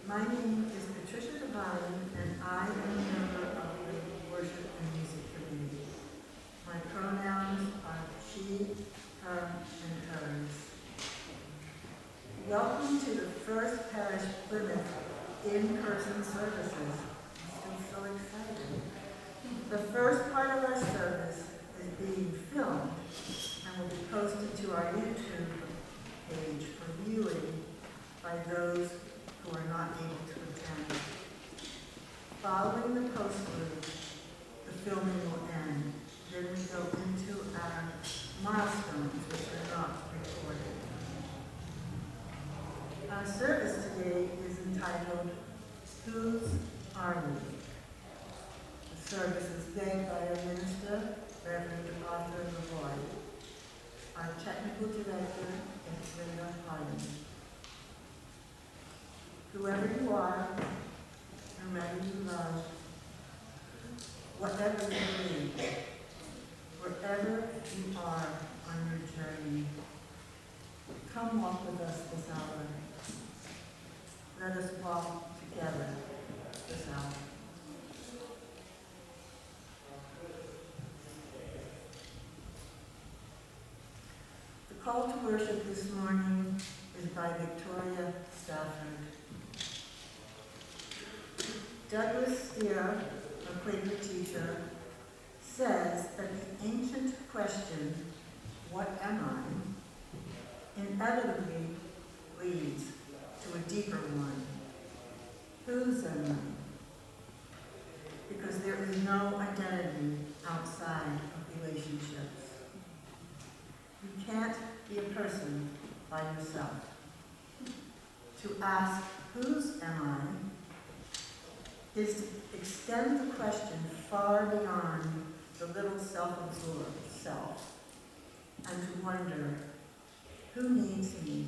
My name is Patricia Devine, and I am a member of the Worship and Music Committee. My pronouns are she, her, and hers. Welcome to the first Parish Plymouth in-person services. I'm still so excited. The first part of our service is being filmed and will be posted to our YouTube page for viewing by those who are not able to attend. Following the postlude, the filming will end. Then we go into our milestones, which are not recorded. Our service today is entitled, Whose Are We? The service is led by our minister, Reverend Lavoie. Our technical director is Hammond. Whoever you are, whomever you love, whatever you need, wherever you are on your journey, come walk with us this hour. Let us walk together this hour. The call to worship this morning is by Victoria Stafford. Douglas Steer, a Quaker teacher, says that the ancient question, what am I, inevitably leads to a deeper one. Whose am I? Because there is no identity outside of relationships. You can't be a person by yourself. To ask, whose am I, is to extend the question far beyond the little self-absorbed self, and to wonder, who needs me?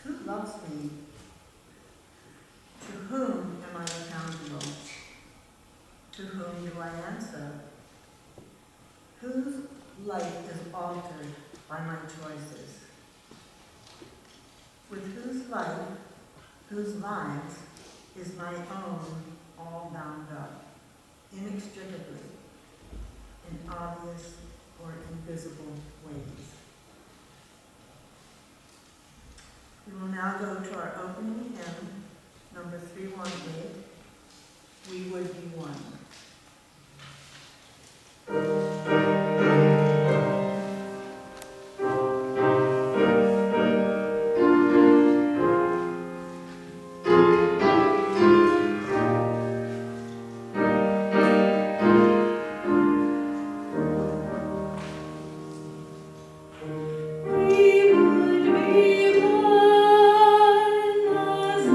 Who loves me? To whom am I accountable? To whom do I answer? Whose life is altered by my choices? With whose life, whose lives, is my own all bound up, inextricably, in obvious or invisible ways. We will now go to our opening hymn, number 318, We Would Be One. We would be one as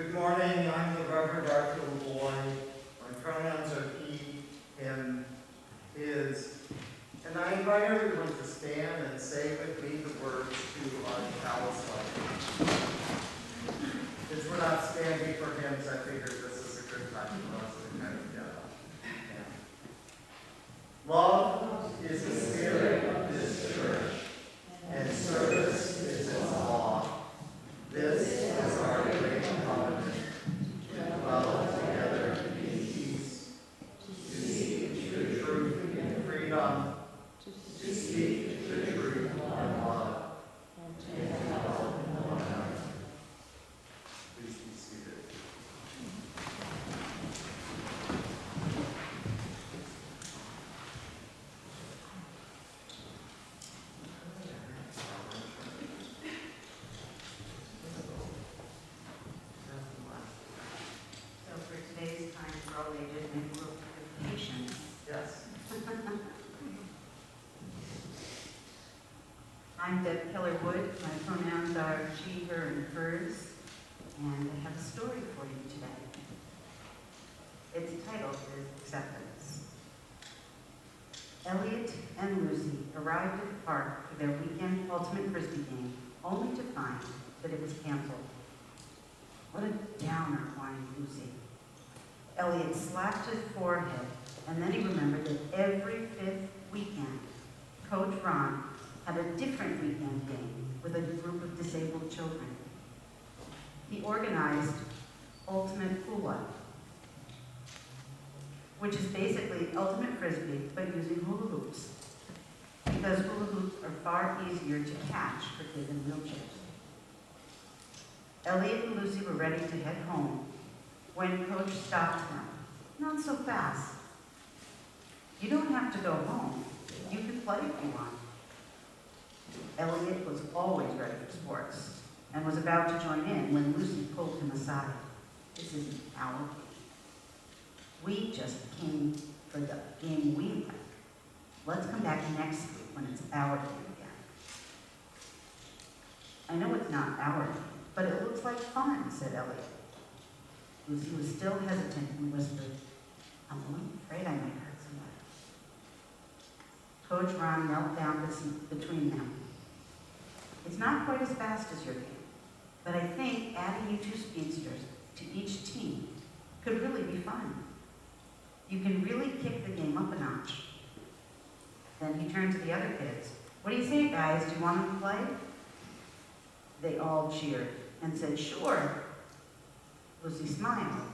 Good morning, I'm the Reverend Dr. Lavoie. My pronouns are he, him, his, and I invite everyone to stand and say with me the words to our chalice lighting. Since we're not standing for hymns, I figured this is a good time for us to kind of get up. Yeah. Love is the spirit of this church, and service is its law. This is our great covenant, to dwell together in peace, to seek the truth in freedom, to speak the truth in love, and to help one another. Please be seated. I'm Keller. My pronouns are she, her, and hers, and I have a story for you today. Its title is Acceptance. Elliot and Lucy arrived at the park for their weekend ultimate frisbee game, only to find that it was canceled. What a downer, whined Lucy. Elliot slapped his forehead, and then he remembered that every fifth weekend, Coach Ron had a different weekend game with a group of disabled children. He organized Ultimate Hula, which is basically ultimate frisbee, but using hula hoops, because hula hoops are far easier to catch for kids in wheelchairs. Elliot and Lucy were ready to head home when Coach stopped them. Not so fast. You don't have to go home. You can play if you want. Elliot was always ready for sports and was about to join in when Lucy pulled him aside. This isn't our game. We just came for the game we like. Let's come back next week when it's our game again. I know it's not our game, but it looks like fun, said Elliot. Lucy was still hesitant and whispered, I'm only afraid I might hurt somebody. Coach Ron knelt down between them. It's not quite as fast as your game, but I think adding you two speedsters to each team could really be fun. You can really kick the game up a notch. Then he turned to the other kids. What do you say, guys? Do you want to play? They all cheered and said, sure. Lucy smiled,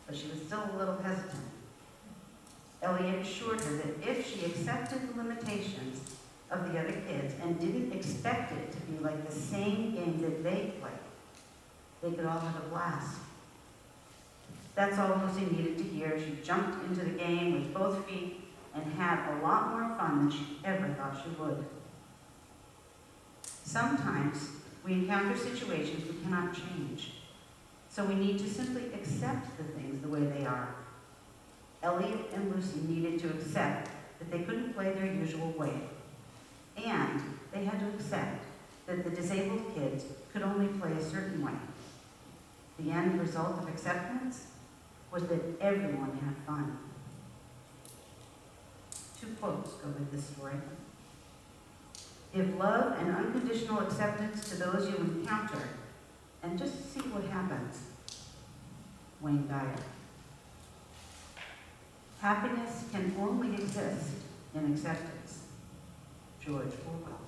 but she was still a little hesitant. Elliot assured her that if she accepted the limitations of the other kids and didn't expect it to be like the same game that they played, they could all have a blast. That's all Lucy needed to hear. She jumped into the game with both feet and had a lot more fun than she ever thought she would. Sometimes we encounter situations we cannot change, so we need to simply accept the things the way they are. Elliot and Lucy needed to accept that they couldn't play their usual way, and they had to accept that the disabled kids could only play a certain way. The end result of acceptance was that everyone had fun. Two quotes go with this story. Give love and unconditional acceptance to those you encounter, and just see what happens. Wayne Dyer. Happiness can only exist in acceptance. George Orwell.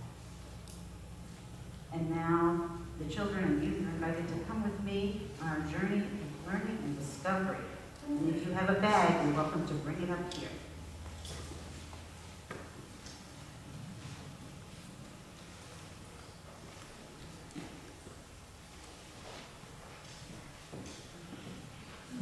And now, the children and youth are invited to come with me on our journey of learning and discovery. And if you have a bag, you're welcome to bring it up here.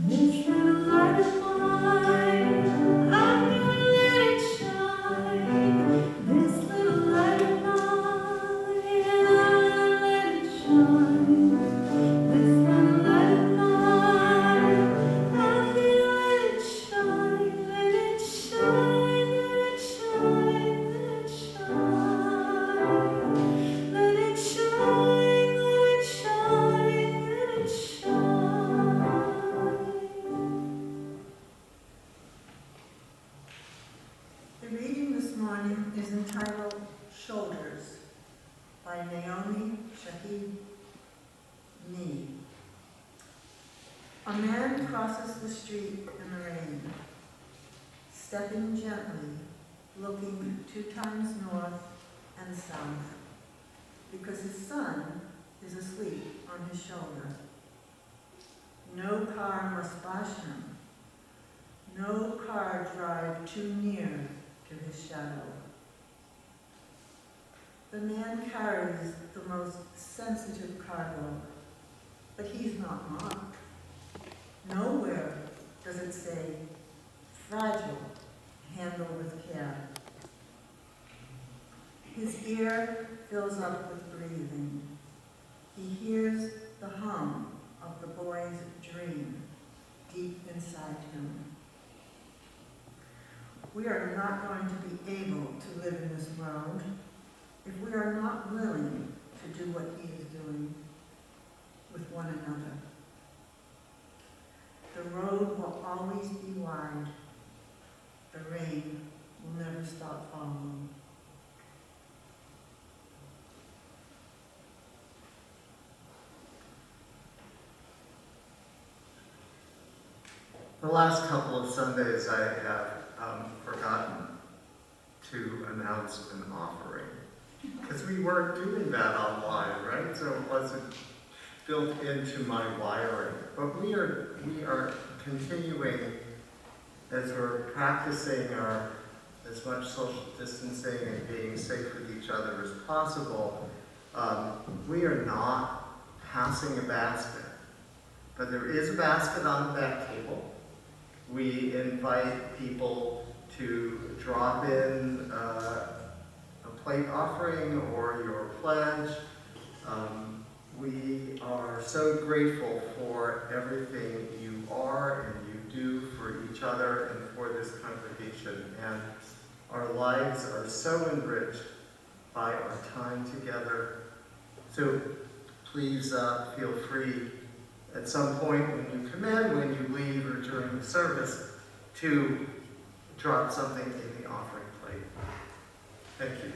This little light of mine, I'm gonna let it shine. This little light of mine, I'm gonna let it shine. This little light of mine, I feel let it shine, let it Naomi Shahid Me. A man crosses the street in the rain, stepping gently, looking 2 times north and south, because his son is asleep on his shoulder. No car must pass him. No car drive too near to his shadow. The man carries the most sensitive cargo, but he's not marked. Nowhere does it say, fragile, handle with care. His ear fills up with breathing. He hears the hum of the boy's dream deep inside him. We are not going to be able to live in this world if we are not willing to do what he is doing with one another. The road will always be wide. The rain will never stop falling. The last couple of Sundays I have forgotten to announce an offering, because we weren't doing that online, right? So it wasn't built into my wiring. But we are continuing, as we're practicing our as much social distancing and being safe with each other as possible. We are not passing a basket, but there is a basket on the back table. We invite people to drop in a plate offering or your pledge. We are so grateful for everything you are and you do for each other and for this congregation. And our lives are so enriched by our time together. So please feel free at some point when you come in, when you leave, or during the service, to drop something in the offering plate. Thank you.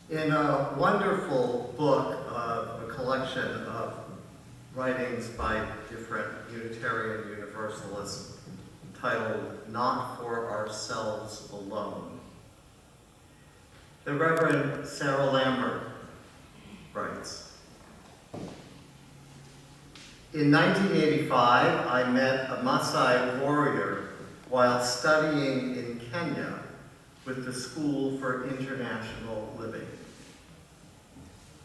In a wonderful book of a collection of writings by different Unitarian Universalists titled Not for Ourselves Alone. The Reverend Sarah Lambert writes, in 1985, I met a Maasai warrior while studying in Kenya with the School for International Living.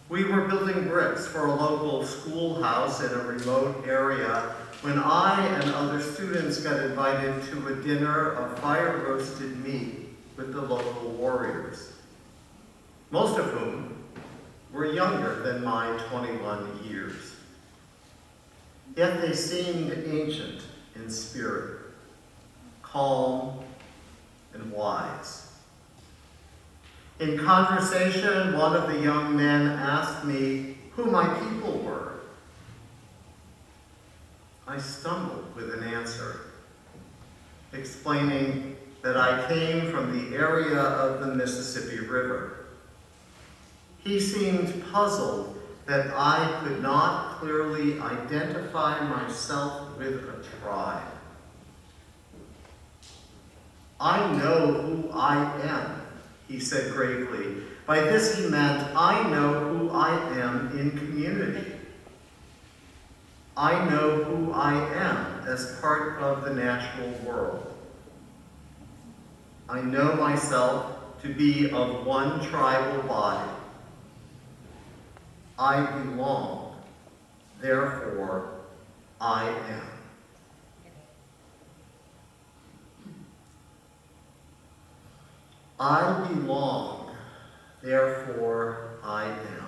We were building bricks for a local schoolhouse in a remote area when I and other students got invited to a dinner of fire-roasted meat with the local warriors, most of whom were younger than my 21 years. Yet they seemed ancient in spirit, calm and wise. In conversation, one of the young men asked me who my people were. I stumbled with an answer, explaining that I came from the area of the Mississippi River. He seemed puzzled that I could not clearly identify myself with a tribe. I know who I am, he said gravely. By this he meant, I know who I am in community. I know who I am as part of the natural world. I know myself to be of one tribal body. I belong, therefore I am. I belong, therefore I am.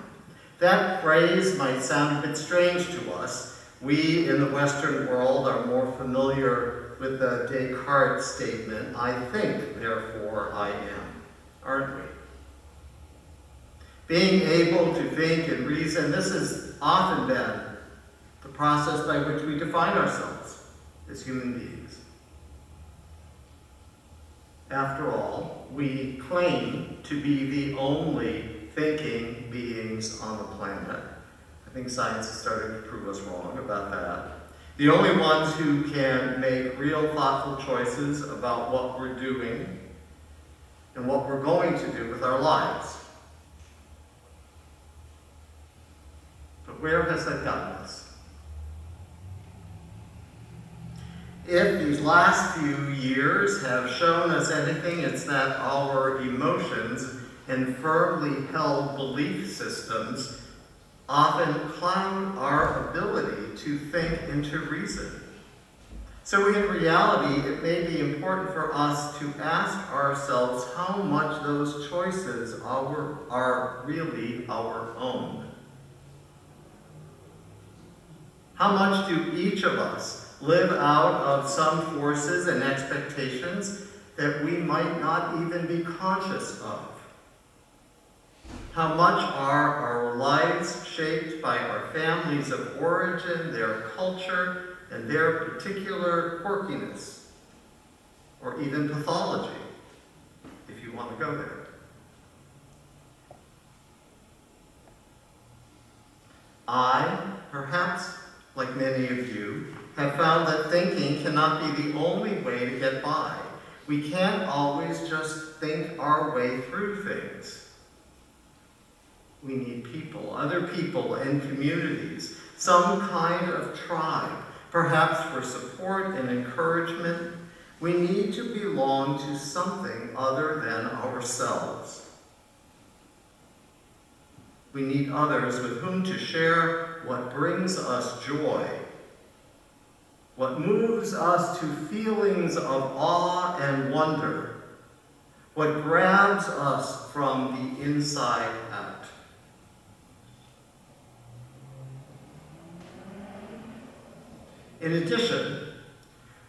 That phrase might sound a bit strange to us. We in the Western world are more familiar with the Descartes statement, I think, therefore I am, aren't we? Being able to think and reason, this has often been the process by which we define ourselves as human beings. After all, we claim to be the only thinking beings on the planet. I think science is starting to prove us wrong about that. The only ones who can make real thoughtful choices about what we're doing and what we're going to do with our lives. But where has that gotten us? If these last few years have shown us anything, it's that our emotions and firmly held belief systems often cloud our ability to think and to reason. So in reality, it may be important for us to ask ourselves how much those choices are really our own. How much do each of us live out of some forces and expectations that we might not even be conscious of? How much are our lives shaped by our families of origin, their culture, and their particular quirkiness, or even pathology, if you want to go there? I, perhaps like many of you, have found that thinking cannot be the only way to get by. We can't always just think our way through things. We need people, other people and communities, some kind of tribe, perhaps for support and encouragement. We need to belong to something other than ourselves. We need others with whom to share what brings us joy, what moves us to feelings of awe and wonder, what grabs us from the inside out. In addition,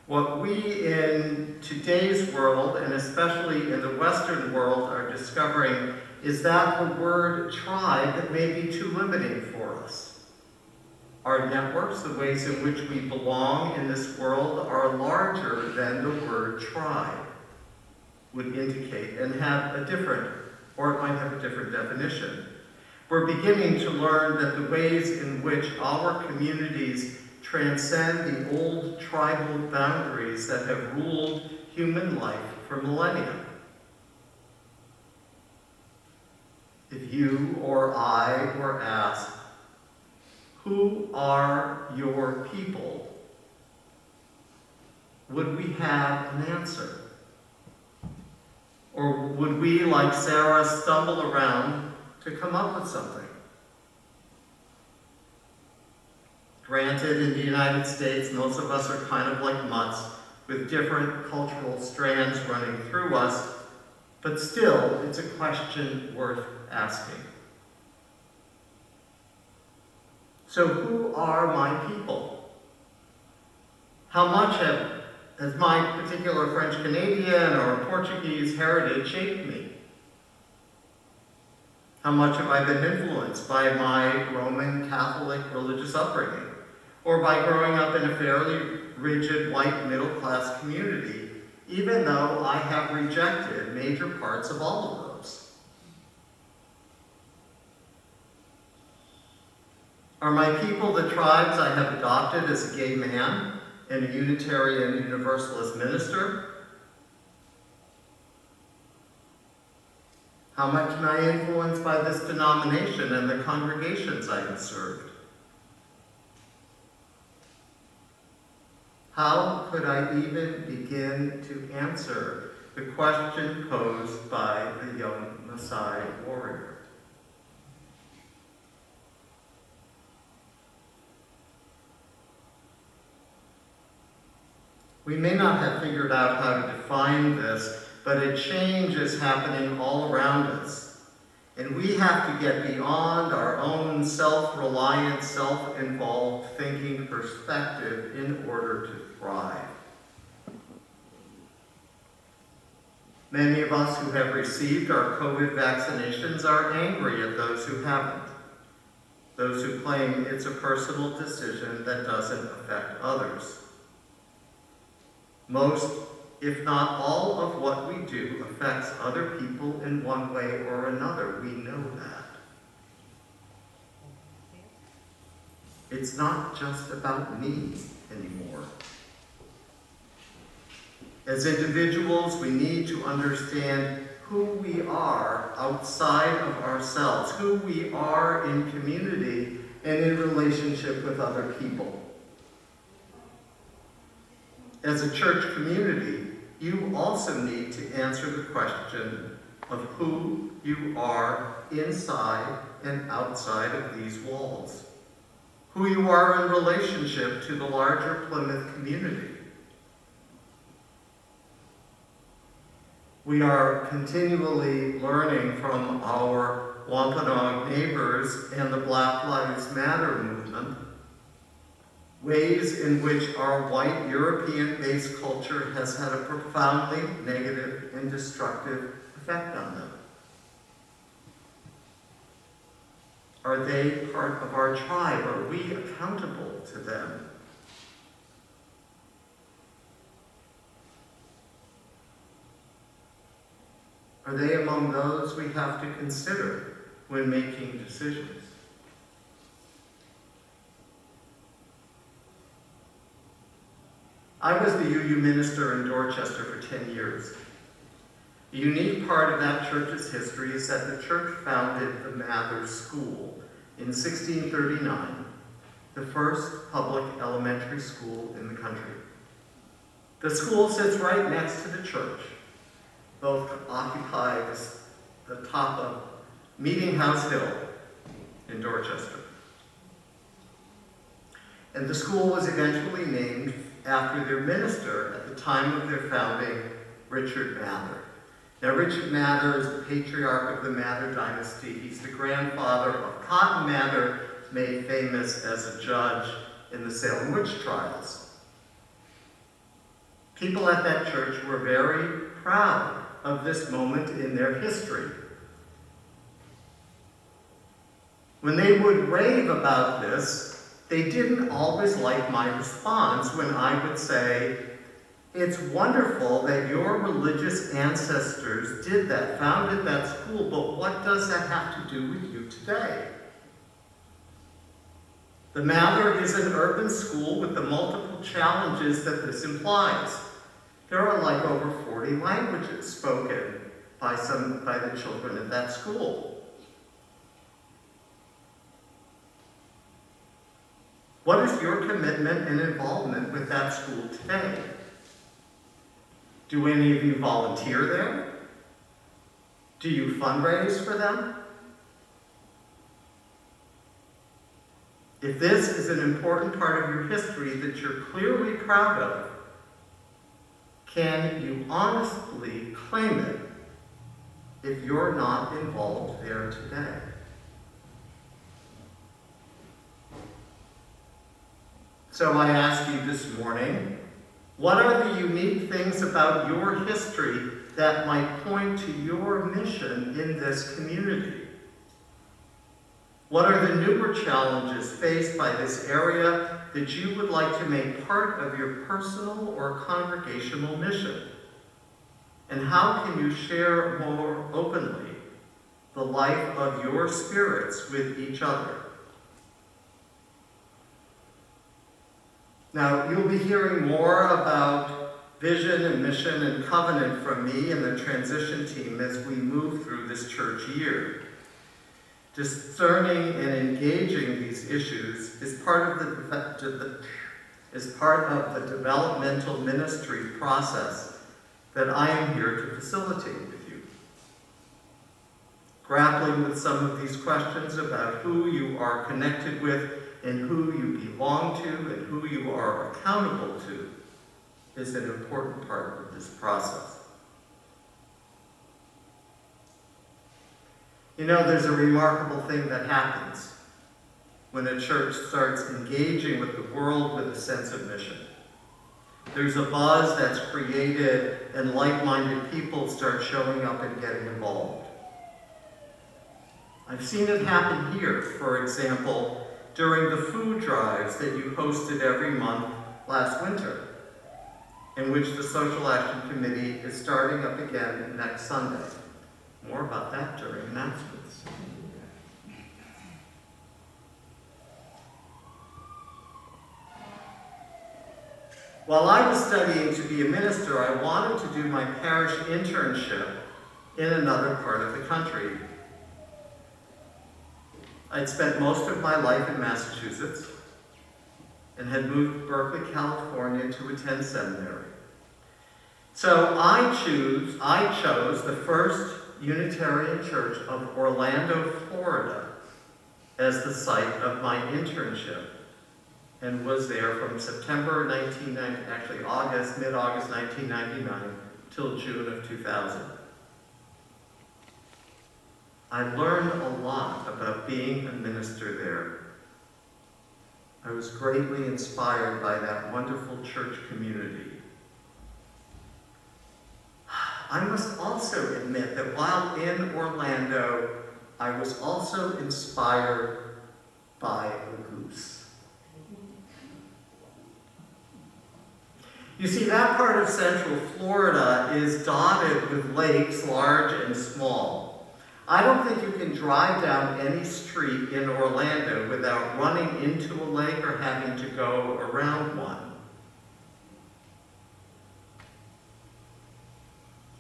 what we in today's world, and especially in the Western world, are discovering is that the word tribe may be too limiting for us. Our networks, the ways in which we belong in this world, are larger than the word tribe would indicate and have a different, or it might have a different definition. We're beginning to learn that the ways in which our communities transcend the old tribal boundaries that have ruled human life for millennia. If you or I were asked, who are your people? Would we have an answer? Or would we, like Sarah, stumble around to come up with something? Granted, in the United States, most of us are kind of like mutts with different cultural strands running through us, but still, it's a question worth asking. So who are my people? How much has my particular French-Canadian or Portuguese heritage shaped me? How much have I been influenced by my Roman Catholic religious upbringing, or by growing up in a fairly rigid white middle-class community, even though I have rejected major parts of all of those? Are my people the tribes I have adopted as a gay man and a Unitarian Universalist minister? How much am I influenced by this denomination and the congregations I have served? How could I even begin to answer the question posed by the young Maasai warrior? We may not have figured out how to define this, but a change is happening all around us. And we have to get beyond our own self-reliant, self-involved thinking perspective in order to thrive. Many of us who have received our COVID vaccinations are angry at those who haven't. Those who claim it's a personal decision that doesn't affect others. Most, if not all, of what we do affects other people in one way or another. We know that. It's not just about me anymore. As individuals, we need to understand who we are outside of ourselves, who we are in community and in relationship with other people. As a church community, you also need to answer the question of who you are inside and outside of these walls, who you are in relationship to the larger Plymouth community. We are continually learning from our Wampanoag neighbors and the Black Lives Matter movement ways in which our white European-based culture has had a profoundly negative and destructive effect on them. Are they part of our tribe? Are we accountable to them? Are they among those we have to consider when making decisions? I was the UU minister in Dorchester for 10 years. A unique part of that church's history is that the church founded the Mather School in 1639, the first public elementary school in the country. The school sits right next to the church. Both occupy the top of Meeting House Hill in Dorchester. And the school was eventually named after their minister at the time of their founding, Richard Mather. Now, Richard Mather is the patriarch of the Mather dynasty. He's the grandfather of Cotton Mather, made famous as a judge in the Salem witch trials. People at that church were very proud of this moment in their history. When they would rave about this, they didn't always like my response when I would say, It's wonderful that your religious ancestors did that, founded that school, but what does that have to do with you today? The Mather is an urban school with the multiple challenges that this implies. There are like over 40 languages spoken by the children at that school. What is your commitment and involvement with that school today? Do any of you volunteer there? Do you fundraise for them? If this is an important part of your history that you're clearly proud of, can you honestly claim it if you're not involved there today? So I ask you this morning, what are the unique things about your history that might point to your mission in this community? What are the newer challenges faced by this area that you would like to make part of your personal or congregational mission? And how can you share more openly the life of your spirits with each other? Now, you'll be hearing more about vision and mission and covenant from me and the transition team as we move through this church year. Discerning and engaging these issues is part of the developmental ministry process that I am here to facilitate with you. Grappling with some of these questions about who you are connected with and who you belong to and who you are accountable to is an important part of this process. You know, there's a remarkable thing that happens when a church starts engaging with the world with a sense of mission. There's a buzz that's created and like-minded people start showing up and getting involved. I've seen it happen here, for example, during the food drives that you hosted every month last winter, in which the Social Action Committee is starting up again next Sunday. More about that during announcements. While I was studying to be a minister, I wanted to do my parish internship in another part of the country. I'd spent most of my life in Massachusetts and had moved to Berkeley, California to attend seminary. So I chose the First Unitarian Church of Orlando, Florida, as the site of my internship, and was there from September mid-August 1999, till June of 2000. I learned a lot about being a minister there. I was greatly inspired by that wonderful church community. I must also admit that while in Orlando, I was also inspired by a goose. You see, that part of Central Florida is dotted with lakes, large and small. I don't think you can drive down any street in Orlando without running into a lake or having to go around one.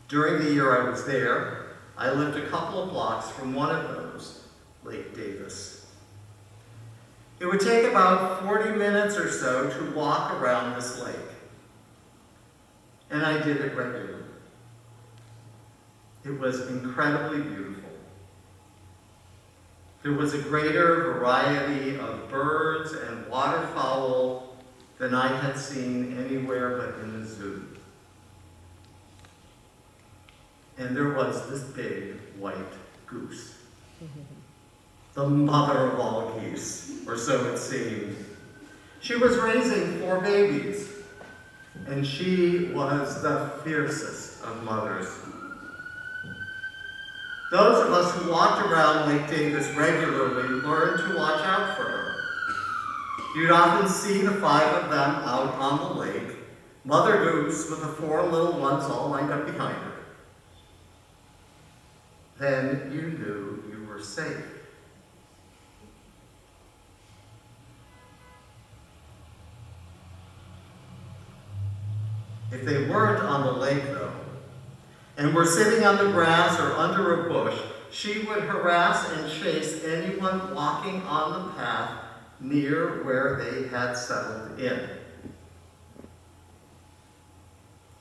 During the year I was there, I lived a couple of blocks from one of those, Lake Davis. It would take about 40 minutes or so to walk around this lake, and I did it regularly. It was incredibly beautiful. There was a greater variety of birds and waterfowl than I had seen anywhere but in the zoo. And there was this big white goose, the mother of all geese, or so it seemed. She was raising 4 babies, and she was the fiercest of mothers. Those of us who walked around Lake Davis regularly learned to watch out for her. You'd often see the 5 of them out on the lake, Mother Goose with the 4 little ones all lined up behind her. Then you knew you were safe. If they weren't on the lake, though, and were sitting on the grass or under a bush, she would harass and chase anyone walking on the path near where they had settled in.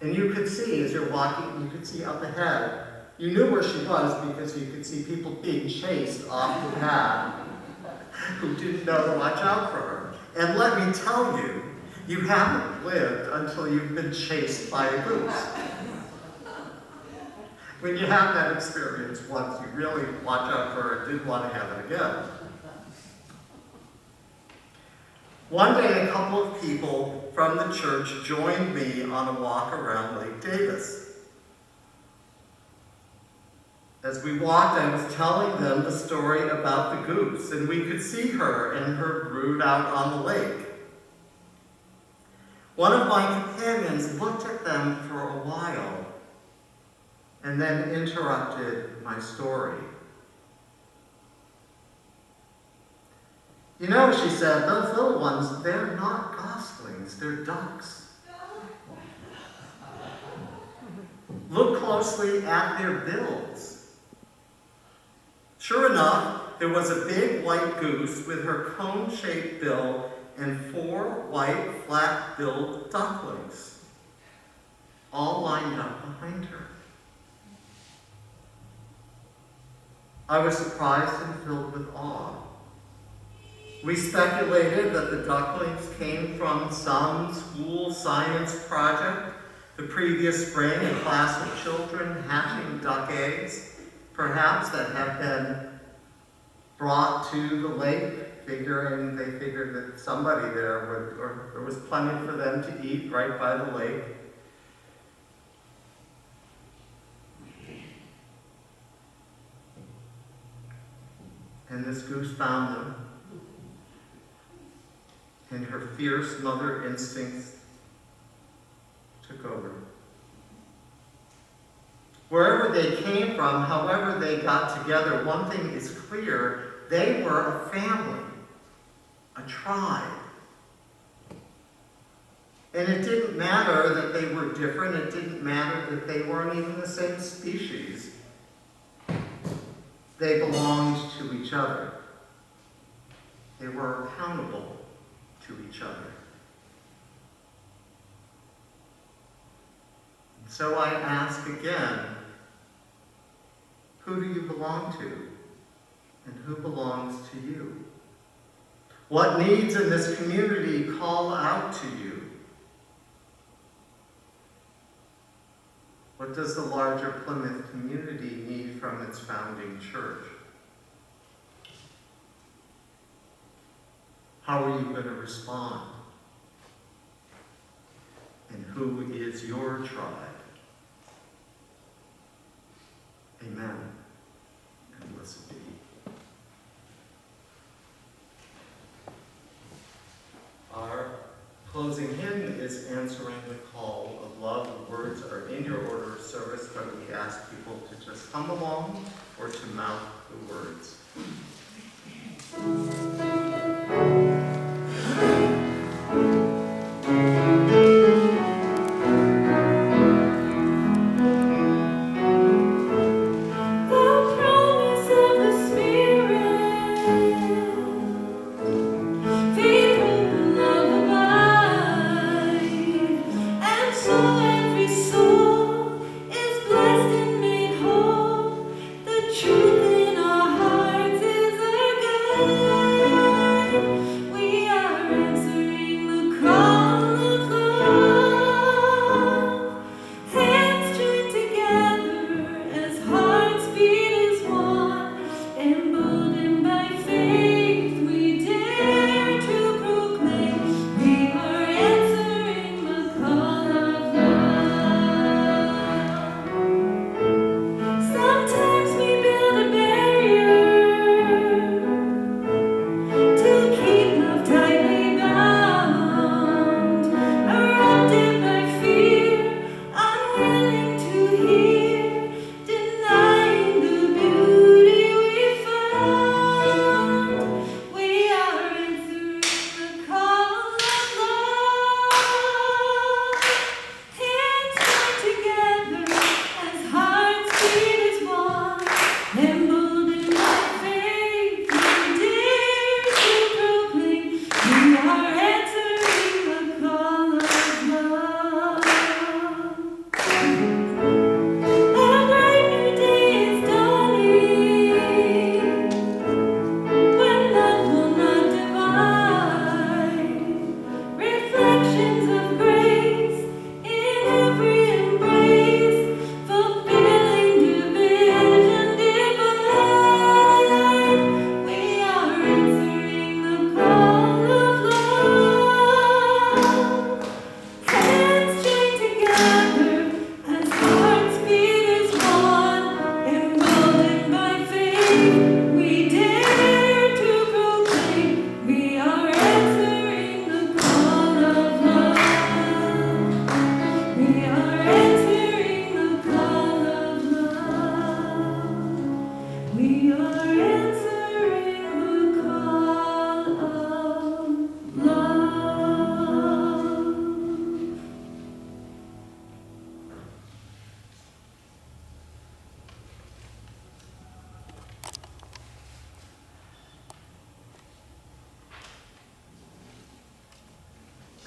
And you could see, as you're walking, you could see up ahead. You knew where she was because you could see people being chased off the path who didn't know to watch out for her. And let me tell you, you haven't lived until you've been chased by a goose. When you have that experience once, you really watch out for her and didn't want to have it again. One day, a couple of people from the church joined me on a walk around Lake Davis. As we walked, I was telling them the story about the goose, and we could see her and her brood out on the lake. One of my companions looked at them for a while and then interrupted my story. You know, she said, those little ones, they're not goslings, they're ducks. Look closely at their bills. Sure enough, there was a big white goose with her cone-shaped bill and 4 white, flat-billed ducklings, all lined up behind her. I was surprised and filled with awe. We speculated that the ducklings came from some school science project the previous spring, a class of children hatching duck eggs, perhaps that have been brought to the lake, they figured that somebody there would, or there was plenty for them to eat right by the lake. And this goose found them, and her fierce mother instincts took over. Wherever they came from, however they got together, one thing is clear: they were a family, a tribe. And it didn't matter that they were different, it didn't matter that they weren't even the same species. They belonged to each other. They were accountable to each other. So I ask again, who do you belong to? And who belongs to you? What needs in this community call out to you? What does the larger Plymouth community need from its founding church? How are you going to respond? And who is your tribe? Amen. And blessed be. Our closing hymn is Answering the Call of Love. The words are in your order of service, but we ask people to just hum along or to mouth the words. Truth in our hearts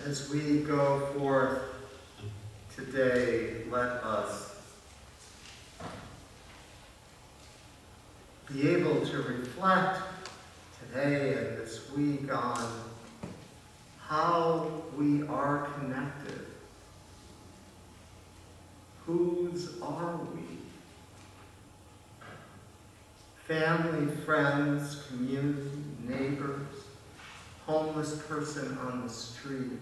As we go forth today, let us be able to reflect today and this week on how we are connected. Whose are we? Family, friends, community, neighbors, homeless person on the street,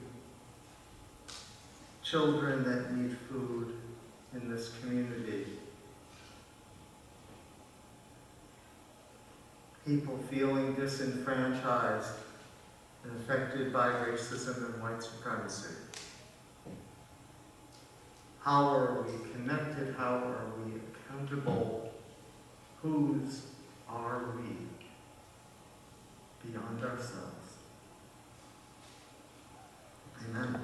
children that need food in this community, people feeling disenfranchised and affected by racism and white supremacy. How are we connected? How are we accountable? Whose are we beyond ourselves? Amen.